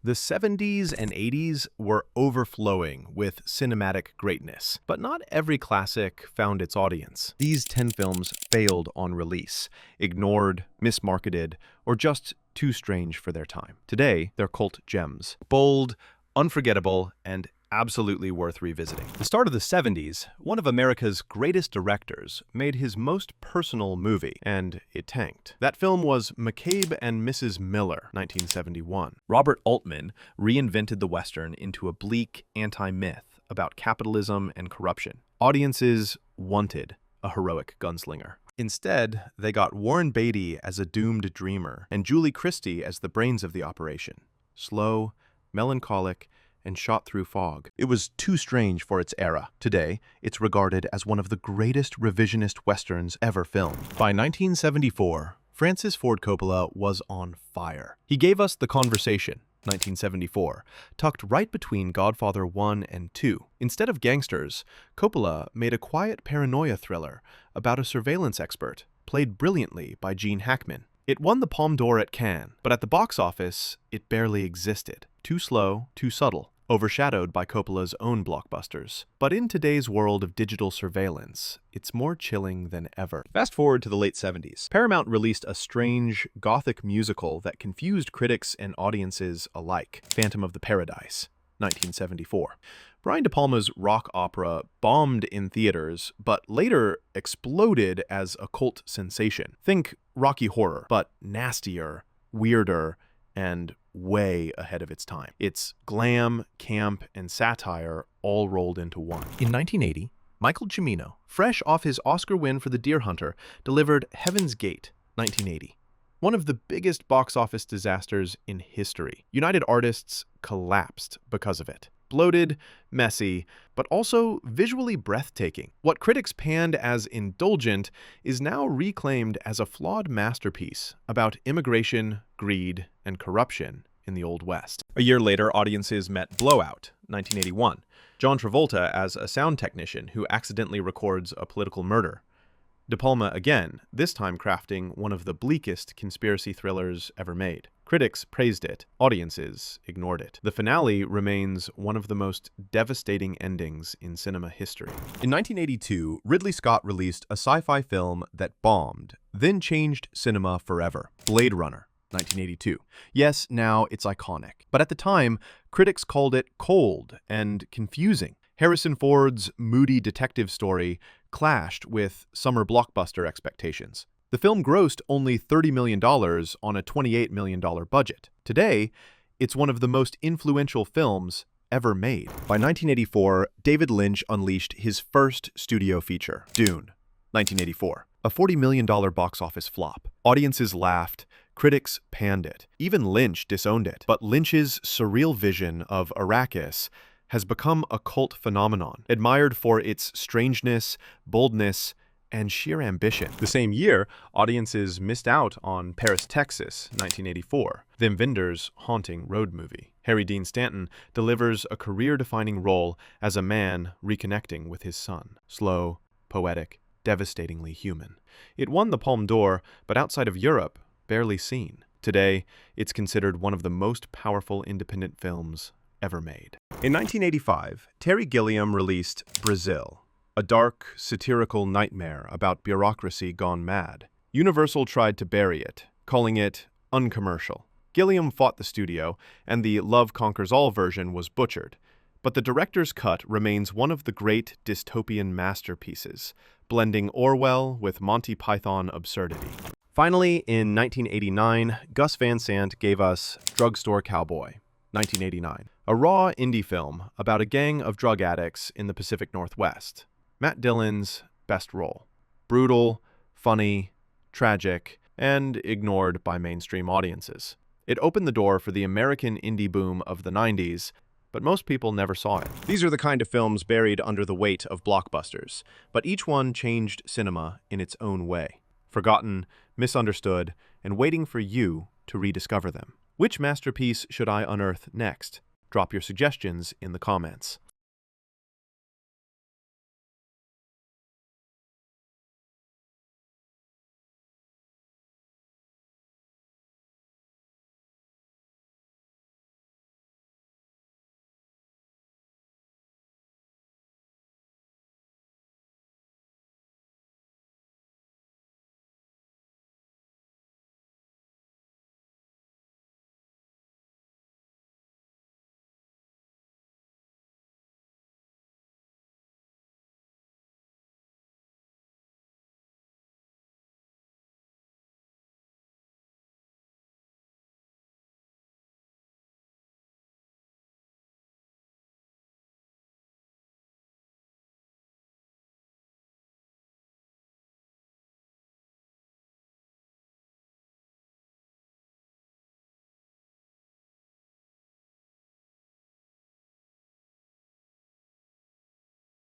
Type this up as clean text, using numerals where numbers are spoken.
The 70s and 80s were overflowing with cinematic greatness, but not every classic found its audience. These 10 films failed on release, ignored, mismarketed, or just too strange for their time. Today, they're cult gems. Bold, unforgettable, and absolutely worth revisiting. The start of the 70s, one of America's greatest directors made his most personal movie, and it tanked. That film was McCabe Mrs. Miller, 1971. Robert Altman reinvented the Western into a bleak anti-myth about capitalism and corruption. Audiences wanted a heroic gunslinger. Instead, they got Warren Beatty as a doomed dreamer and Julie Christie as the brains of the operation. Slow, melancholic, and shot through fog. It was too strange for its era. Today, it's regarded as one of the greatest revisionist westerns ever filmed. By 1974, Francis Ford Coppola was on fire. He gave us The Conversation, 1974, tucked right between Godfather 1 and 2. Instead of gangsters, Coppola made a quiet paranoia thriller about a surveillance expert, played brilliantly by Gene Hackman. It won the Palme d'Or at Cannes, but at the box office, it barely existed. Too slow, too subtle, overshadowed by Coppola's own blockbusters. But in today's world of digital surveillance, it's more chilling than ever. Fast forward to the late 70s. Paramount released a strange, gothic musical that confused critics and audiences alike, Phantom of the Paradise, 1974. Brian De Palma's rock opera bombed in theaters, but later exploded as a cult sensation. Think Rocky Horror, but nastier, weirder, and way ahead of its time. It's glam, camp, and satire all rolled into one. In 1980, Michael Cimino, fresh off his Oscar win for The Deer Hunter, delivered Heaven's Gate, 1980. One of the biggest box office disasters in history. United Artists collapsed because of it. Bloated, messy, but also visually breathtaking. What critics panned as indulgent is now reclaimed as a flawed masterpiece about immigration, greed, and corruption in the Old West. A year later, audiences met Blowout, 1981. John Travolta as a sound technician who accidentally records a political murder. De Palma again, this time crafting one of the bleakest conspiracy thrillers ever made. Critics praised it, audiences ignored it. The finale remains one of the most devastating endings in cinema history. In 1982, Ridley Scott released a sci-fi film that bombed, then changed cinema forever. Blade Runner, 1982. Yes, now it's iconic, but at the time, critics called it cold and confusing. Harrison Ford's moody detective story clashed with summer blockbuster expectations. The film grossed only $30 million on a $28 million budget. Today, it's one of the most influential films ever made. By 1984, David Lynch unleashed his first studio feature, Dune, 1984. A $40 million box office flop. Audiences laughed, critics panned it. Even Lynch disowned it. But Lynch's surreal vision of Arrakis has become a cult phenomenon, admired for its strangeness, boldness, and sheer ambition. The same year, audiences missed out on Paris, Texas, 1984, Wim Wenders' haunting road movie. Harry Dean Stanton delivers a career-defining role as a man reconnecting with his son. Slow, poetic, devastatingly human. It won the Palme d'Or, but outside of Europe, barely seen. Today, it's considered one of the most powerful independent films ever made. In 1985, Terry Gilliam released Brazil, a dark, satirical nightmare about bureaucracy gone mad. Universal tried to bury it, calling it uncommercial. Gilliam fought the studio, and the Love Conquers All version was butchered. But the director's cut remains one of the great dystopian masterpieces, blending Orwell with Monty Python absurdity. Finally, in 1989, Gus Van Sant gave us Drugstore Cowboy, 1989. A raw indie film about a gang of drug addicts in the Pacific Northwest. Matt Dillon's best role. Brutal, funny, tragic, and ignored by mainstream audiences. It opened the door for the American indie boom of the 90s, but most people never saw it. These are the kind of films buried under the weight of blockbusters, but each one changed cinema in its own way. Forgotten, misunderstood, and waiting for you to rediscover them. Which masterpiece should I unearth next? Drop your suggestions in the comments.